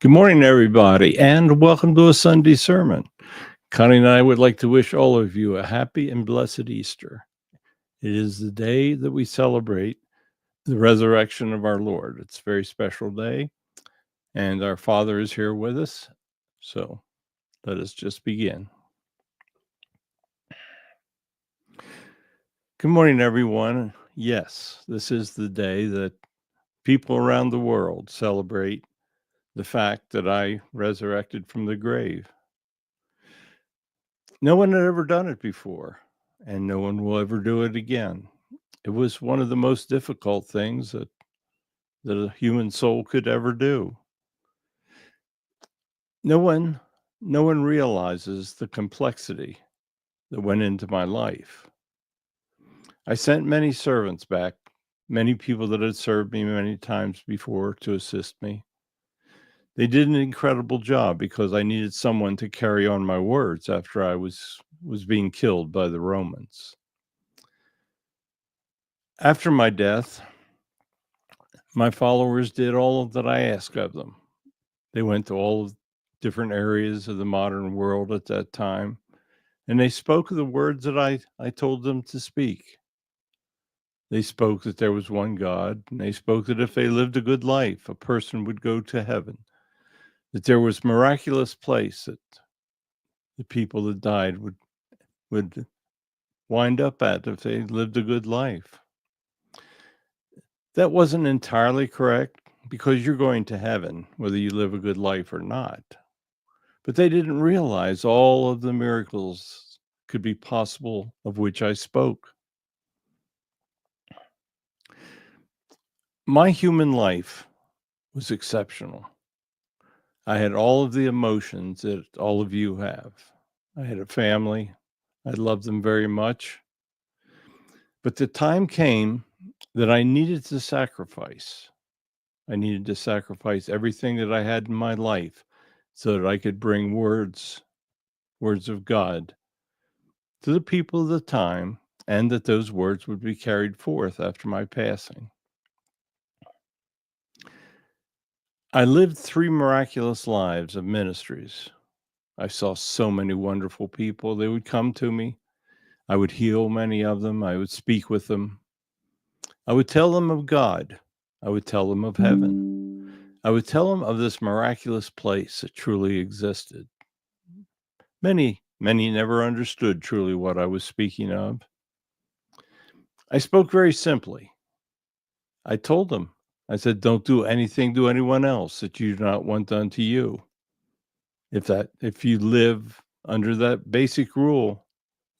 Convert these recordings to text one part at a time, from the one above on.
Good morning, everybody, and welcome to a Sunday sermon. Connie and I would like to wish all of you a happy and blessed Easter. It is the day that we celebrate the resurrection of our Lord. It's a very special day, and our Father is here with us. So let us just begin. Good morning, everyone. Yes, this is the day that people around the world celebrate the fact that I resurrected from the grave. No one had ever done it before, and no one will ever do it again. It was one of the most difficult things that a human soul could ever do. No one realizes the complexity that went into my life. I sent many servants back, many people that had served me many times before to assist me. They did an incredible job because I needed someone to carry on my words after I was being killed by the Romans. After my death, my followers did all that I asked of them. They went to all different areas of the modern world at that time, and they spoke the words that I told them to speak. They spoke that there was one God, and they spoke that if they lived a good life, a person would go to heaven, that there was miraculous place that the people that died would wind up at if they lived a good life. That wasn't entirely correct because you're going to heaven whether you live a good life or not. But they didn't realize all of the miracles could be possible of which I spoke. My human life was exceptional. I had all of the emotions that all of you have. I had a family. I loved them very much. But the time came that I needed to sacrifice. I needed to sacrifice everything that I had in my life so that I could bring words of God to the people of the time, and that those words would be carried forth after my passing. I lived 3 miraculous lives of ministries. I saw so many wonderful people. They would come to me. I would heal many of them. I would speak with them. I would tell them of God. I would tell them of heaven. I would tell them of this miraculous place that truly existed. Many never understood truly what I was speaking of. I spoke very simply. I told them, I said, don't do anything to anyone else that you do not want done to you. If you live under that basic rule,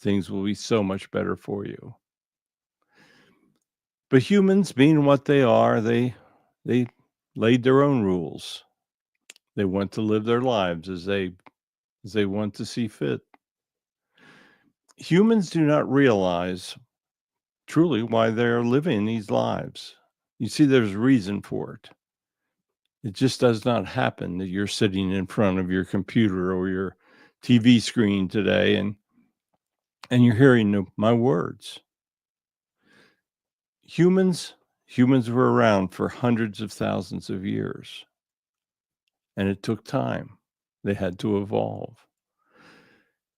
things will be so much better for you. But humans, being what they are, they laid their own rules. They want to live their lives as they want to see fit. Humans do not realize truly why they're living these lives. You see, there's reason for it. It just does not happen that you're sitting in front of your computer or your TV screen today and you're hearing my words. Humans were around for hundreds of thousands of years, and it took time. They had to evolve.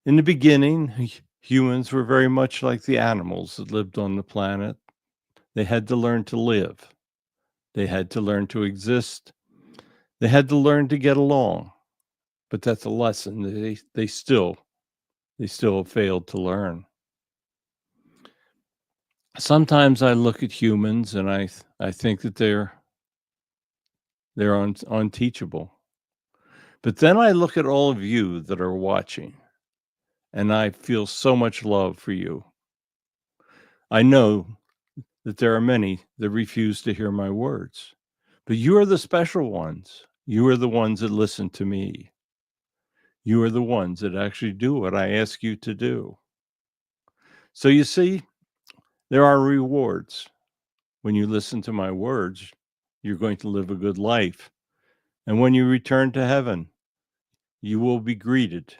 In the beginning, humans were very much like the animals that lived on the planet. They had to learn to live. They had to learn to exist. They had to learn to get along. But that's a lesson that they still have failed to learn. Sometimes I look at humans and I think that they're unteachable. But then I look at all of you that are watching, and I feel so much love for you. I know that there are many that refuse to hear my words, but you are the special ones. You are the ones that listen to me. You are the ones that actually do what I ask you to do. So you see, there are rewards. When you listen to my words, you're going to live a good life. And when you return to heaven, you will be greeted.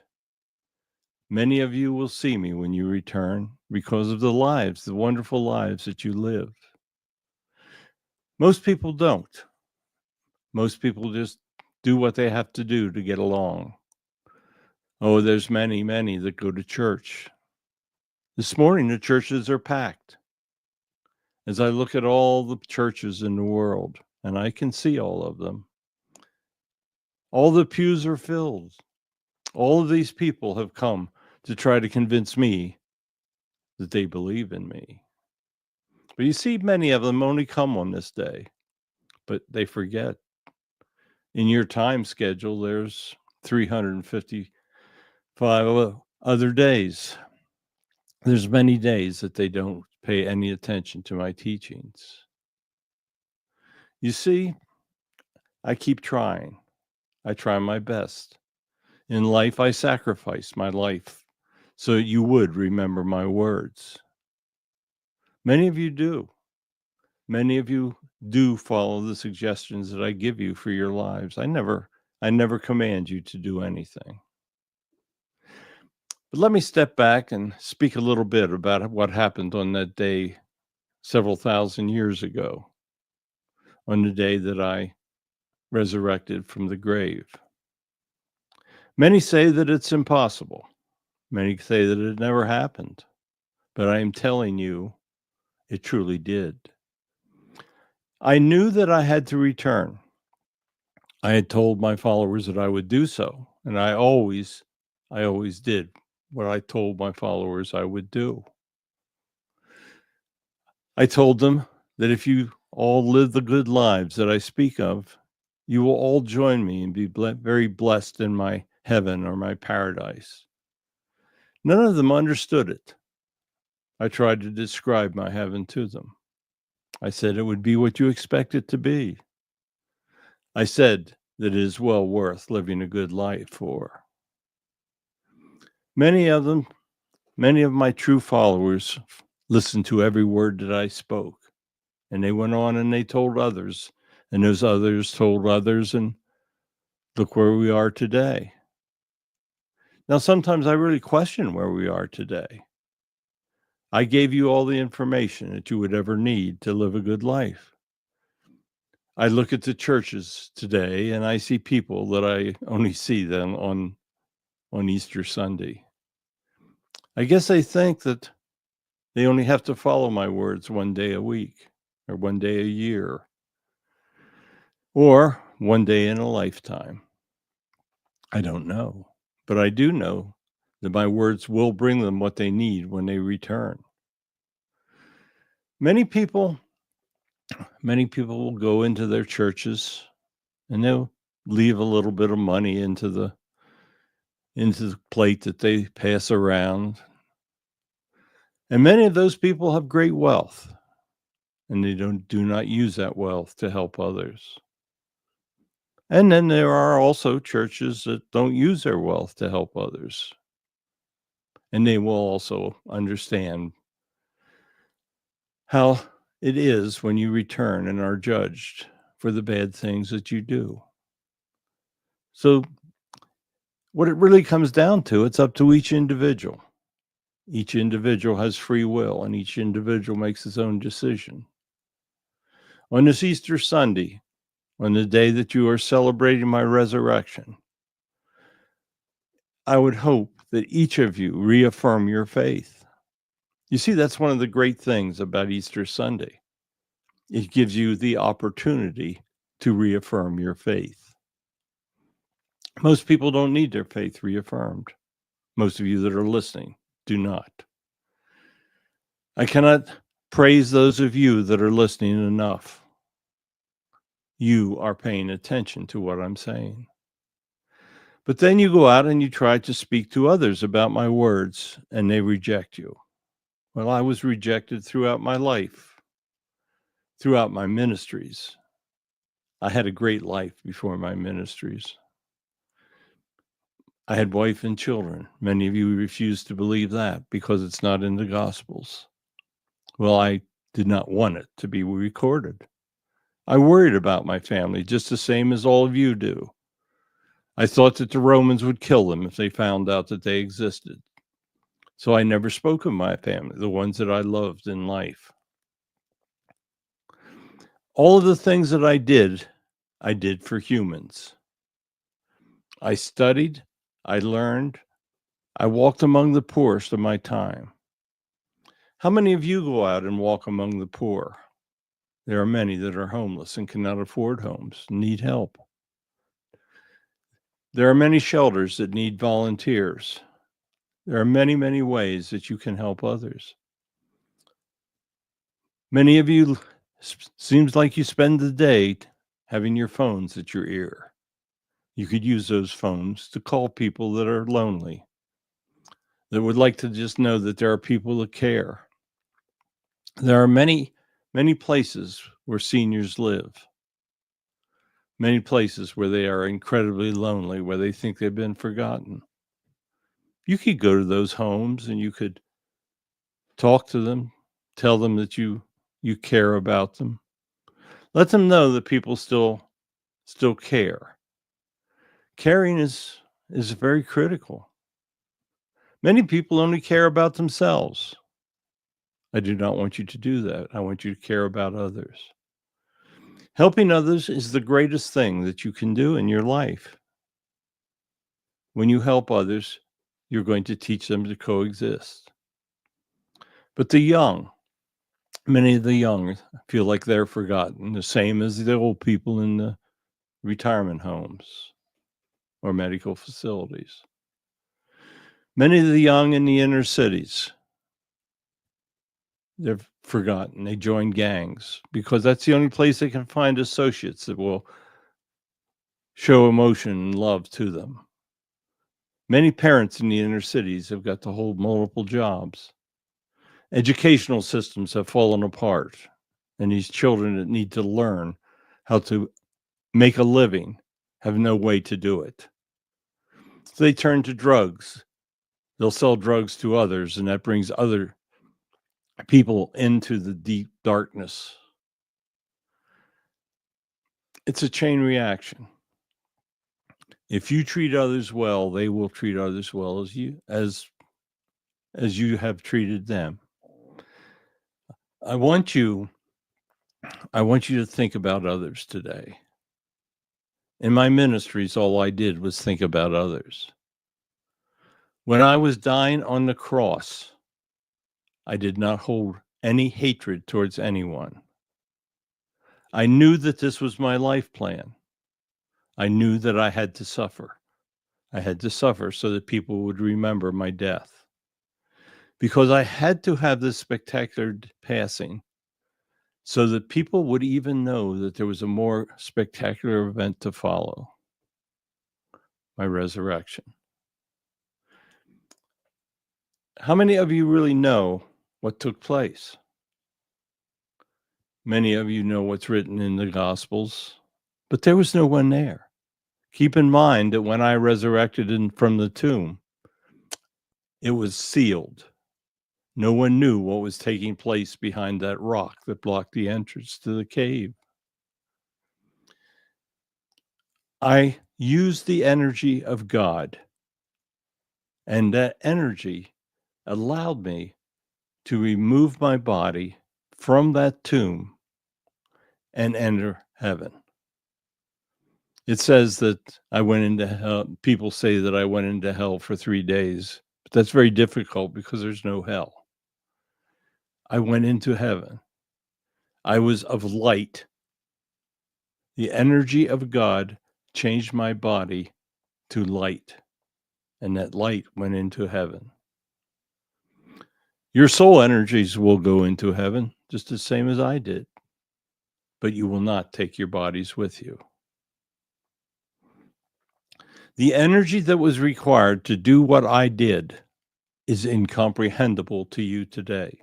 Many of you will see me when you return because of the wonderful lives that you live. Most people don't. Most people just do what they have to do to get along. Oh, there's many, many that go to church. This morning, the churches are packed. As I look at all the churches in the world, and I can see all of them, all the pews are filled. All of these people have come to try to convince me that they believe in me. But you see, many of them only come on this day, but they forget. In your time schedule, there's 355 other days. There's many days that they don't pay any attention to my teachings. You see, I keep trying. I try my best. In life, I sacrifice my life so that you would remember my words. Many of you do. Many of you do follow the suggestions that I give you for your lives. I never command you to do anything. But let me step back and speak a little bit about what happened on that day several thousand years ago, on the day that I resurrected from the grave. Many say that it's impossible. Many say that it never happened. But I am telling you, it truly did. I knew that I had to return. I had told my followers that I would do so, and I always did what I told my followers I would do. I told them that if you all live the good lives that I speak of, you will all join me and be very blessed in my heaven or my paradise. None of them understood it. I tried to describe my heaven to them. I said it would be what you expect it to be. I said that it is well worth living a good life for. Many of my true followers listened to every word that I spoke, and they went on and they told others, and those others told others, and look where we are today. Now, sometimes I really question where we are today. I gave you all the information that you would ever need to live a good life. I look at the churches today and I see people that I only see them on Easter Sunday. I guess they think that they only have to follow my words one day a week or one day a year or one day in a lifetime. I don't know, but I do know that my words will bring them what they need when they return. Many people will go into their churches and they'll leave a little bit of money into the plate that they pass around. And many of those people have great wealth, and they do not use that wealth to help others. And then there are also churches that don't use their wealth to help others. And they will also understand how it is when you return and are judged for the bad things that you do. So what it really comes down to, it's up to each individual. Each individual has free will, and each individual makes his own decision. On this Easter Sunday, on the day that you are celebrating my resurrection, I would hope that each of you reaffirm your faith. You see, that's one of the great things about Easter Sunday. It gives you the opportunity to reaffirm your faith. Most people don't need their faith reaffirmed. Most of you that are listening do not. I cannot praise those of you that are listening enough. You are paying attention to what I'm saying. But then you go out and you try to speak to others about my words, and they reject you. Well, I was rejected throughout my life, throughout my ministries. I had a great life before my ministries. I had wife and children. Many of you refuse to believe that because it's not in the Gospels. Well, I did not want it to be recorded. I worried about my family just the same as all of you do. I thought that the Romans would kill them if they found out that they existed. So I never spoke of my family, the ones that I loved in life. All of the things that I did for humans. I studied, I learned, I walked among the poorest of my time. How many of you go out and walk among the poor? There are many that are homeless and cannot afford homes, need help. There are many shelters that need volunteers. There are many, many ways that you can help others. Many of you, seems like you spend the day having your phones at your ear. You could use those phones to call people that are lonely, that would like to just know that there are people that care. There are many, many places where seniors live, many places where they are incredibly lonely, where they think they've been forgotten. You could go to those homes and you could talk to them, tell them that you care about them. Let them know that people still care. Caring is very critical. Many people only care about themselves. I do not want you to do that. I want you to care about others. Helping others is the greatest thing that you can do in your life. When you help others, you're going to teach them to coexist. But the young, many of the young feel like they're forgotten, the same as the old people in the retirement homes or medical facilities. Many of the young in the inner cities, they're forgotten. They join gangs because that's the only place they can find associates that will show emotion and love to them. Many parents in the inner cities have got to hold multiple jobs. Educational systems have fallen apart, and these children that need to learn how to make a living have no way to do it. So they turn to drugs. They'll sell drugs to others, and that brings other people into the deep darkness. It's a chain reaction. If you treat others well, they will treat others well as you have treated them. I want you to think about others today. In my ministries, all I did was think about others. When I was dying on the cross, I did not hold any hatred towards anyone. I knew that this was my life plan. I knew that I had to suffer. I had to suffer so that people would remember my death. Because I had to have this spectacular passing so that people would even know that there was a more spectacular event to follow, my resurrection. How many of you really know what took place? Many of you know what's written in the Gospels, but there was no one there. Keep in mind that when I resurrected from the tomb, it was sealed. No one knew what was taking place behind that rock that blocked the entrance to the cave. I used the energy of God, and that energy allowed me to remove my body from that tomb and enter heaven. It says that I went into hell. People say that I went into hell for 3 days, but that's very difficult because there's no hell. I went into heaven. I was of light. The energy of God changed my body to light, and that light went into heaven. Your soul energies will go into heaven just the same as I did, but you will not take your bodies with you. The energy that was required to do what I did is incomprehensible to you today.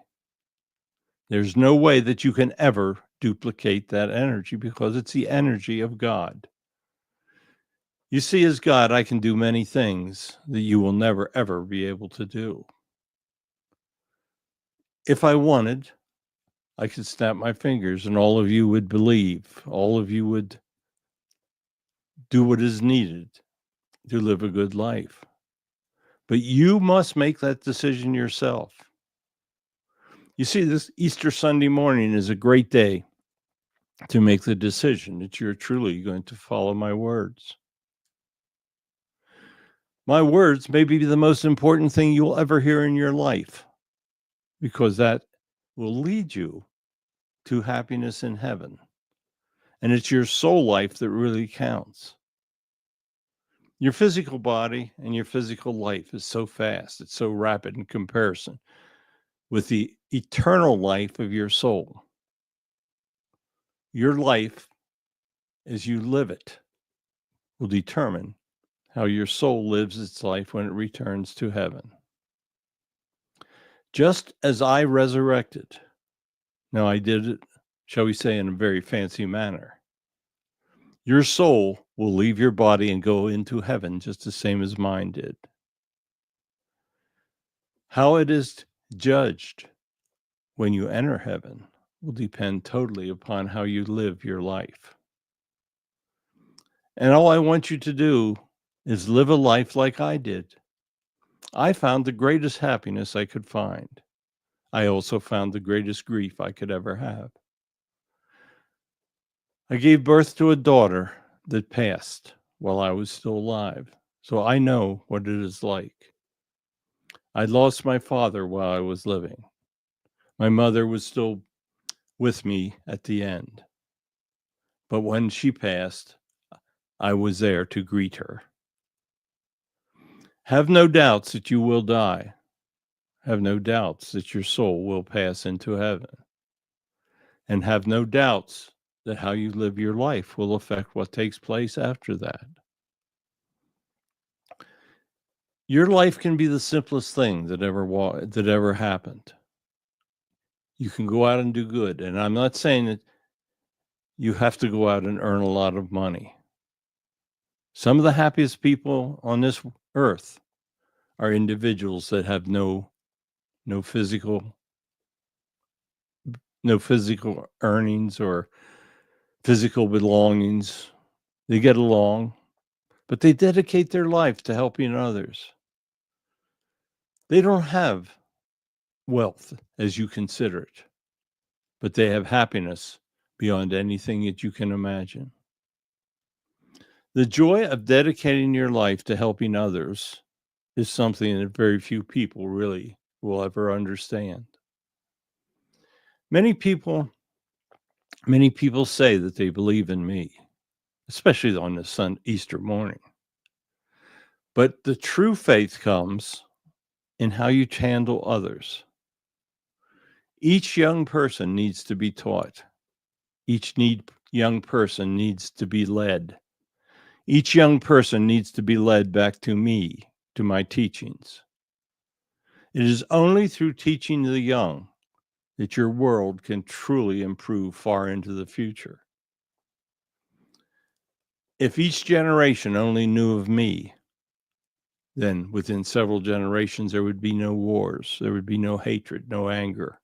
There's no way that you can ever duplicate that energy because it's the energy of God. You see, as God, I can do many things that you will never, ever be able to do. If I wanted, I could snap my fingers and all of you would believe. All of you would do what is needed to live a good life. But you must make that decision yourself. You see, this Easter Sunday morning is a great day to make the decision that you're truly going to follow my words. My words may be the most important thing you'll ever hear in your life, because that will lead you to happiness in heaven. And it's your soul life that really counts. Your physical body and your physical life is so fast, it's so rapid in comparison with the eternal life of your soul. Your life, as you live it, will determine how your soul lives its life when it returns to heaven. Just as I resurrected, now I did it, shall we say, in a very fancy manner. Your soul will leave your body and go into heaven just the same as mine did. How it is judged when you enter heaven will depend totally upon how you live your life. And all I want you to do is live a life like I did. I found the greatest happiness I could find. I also found the greatest grief I could ever have. I gave birth to a daughter that passed while I was still alive, so I know what it is like. I lost my father while I was living. My mother was still with me at the end. But when she passed, I was there to greet her. Have no doubts that you will die. Have no doubts that your soul will pass into heaven. And have no doubts that how you live your life will affect what takes place after that. Your life can be the simplest thing that ever happened. You can go out and do good. And I'm not saying that you have to go out and earn a lot of money. Some of the happiest people on this earth are individuals that have no physical earnings or physical belongings. They get along, but they dedicate their life to helping others. They don't have wealth as you consider it, but they have happiness beyond anything that you can imagine. The joy of dedicating your life to helping others is something that very few people really will ever understand. Many people say that they believe in me, especially on this Easter morning. But the true faith comes in how you handle others. Each young person needs to be taught. Young person needs to be led. Each young person needs to be led back to me, to my teachings. It is only through teaching the young that your world can truly improve far into the future. If each generation only knew of me, then within several generations, there would be no wars, there would be no hatred, no anger.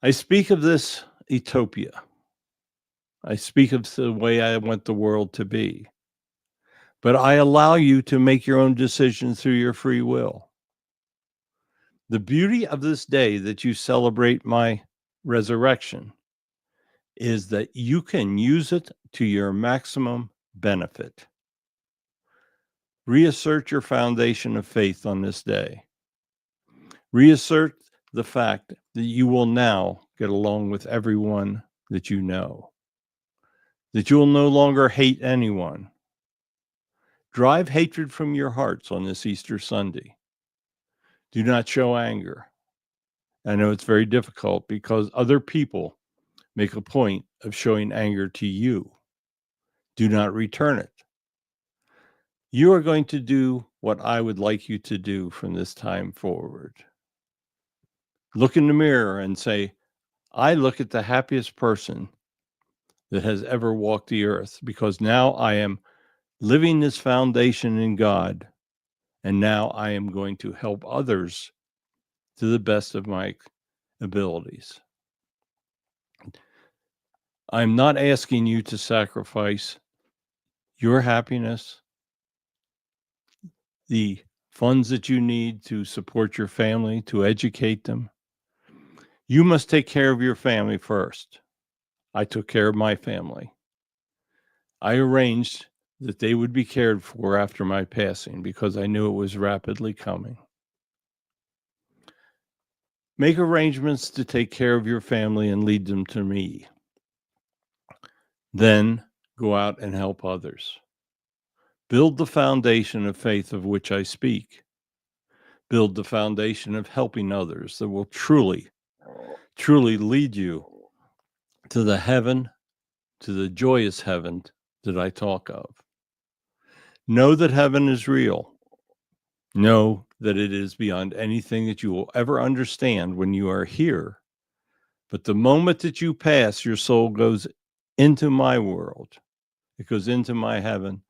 I speak of this utopia. I speak of the way I want the world to be. But I allow you to make your own decisions through your free will. The beauty of this day that you celebrate my resurrection is that you can use it to your maximum benefit. Reassert your foundation of faith on this day. Reassert the fact that you will now get along with everyone that you know, that you will no longer hate anyone. Drive hatred from your hearts on this Easter Sunday. Do not show anger. I know it's very difficult because other people make a point of showing anger to you. Do not return it. You are going to do what I would like you to do from this time forward. Look in the mirror and say, I look at the happiest person that has ever walked the earth, because now I am living this foundation in God, and now I am going to help others to the best of my abilities. I'm not asking you to sacrifice your happiness, the funds that you need to support your family, to educate them. You must take care of your family first. I took care of my family. I arranged that they would be cared for after my passing because I knew it was rapidly coming. Make arrangements to take care of your family and lead them to me. Then go out and help others. Build the foundation of faith of which I speak. Build the foundation of helping others that will truly, truly lead you to the heaven, to the joyous heaven that I talk of. Know that heaven is real. Know that it is beyond anything that you will ever understand when you are here. But the moment that you pass, your soul goes into my world. It goes into my heaven,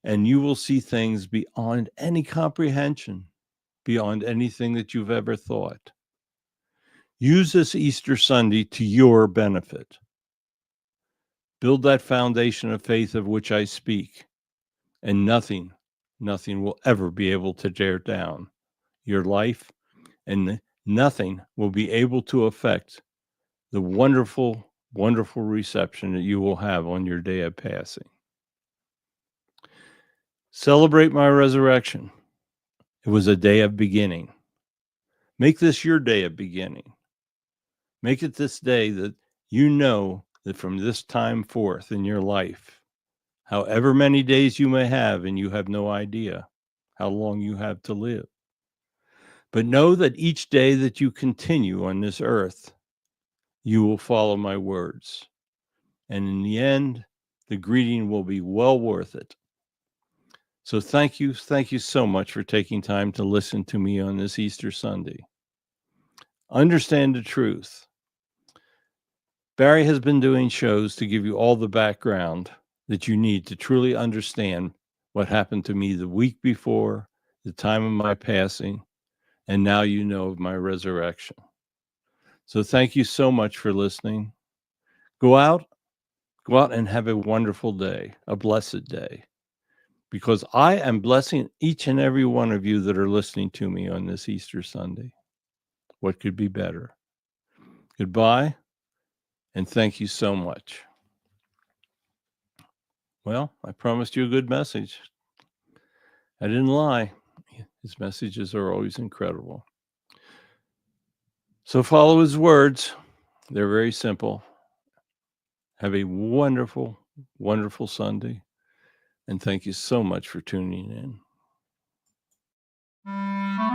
and you will see things beyond any comprehension, beyond anything that you've ever thought. Use this Easter Sunday to your benefit. Build that foundation of faith of which I speak, and nothing will ever be able to tear down your life, and nothing will be able to affect the wonderful, wonderful reception that you will have on your day of passing. Celebrate my resurrection. It was a day of beginning. Make this your day of beginning. Make it this day that you know that from this time forth in your life, however many days you may have, and you have no idea how long you have to live, but know that each day that you continue on this earth, you will follow my words. And in the end, the greeting will be well worth it. So thank you so much for taking time to listen to me on this Easter Sunday. Understand the truth. Barry has been doing shows to give you all the background that you need to truly understand what happened to me the week before, the time of my passing, and now you know of my resurrection. So thank you so much for listening. Go out and have a wonderful day, a blessed day, because I am blessing each and every one of you that are listening to me on this Easter Sunday. What could be better? Goodbye, and thank you so much. Well, I promised you a good message. I didn't lie. His messages are always incredible. So follow his words. They're very simple. Have a wonderful, wonderful Sunday. And thank you so much for tuning in.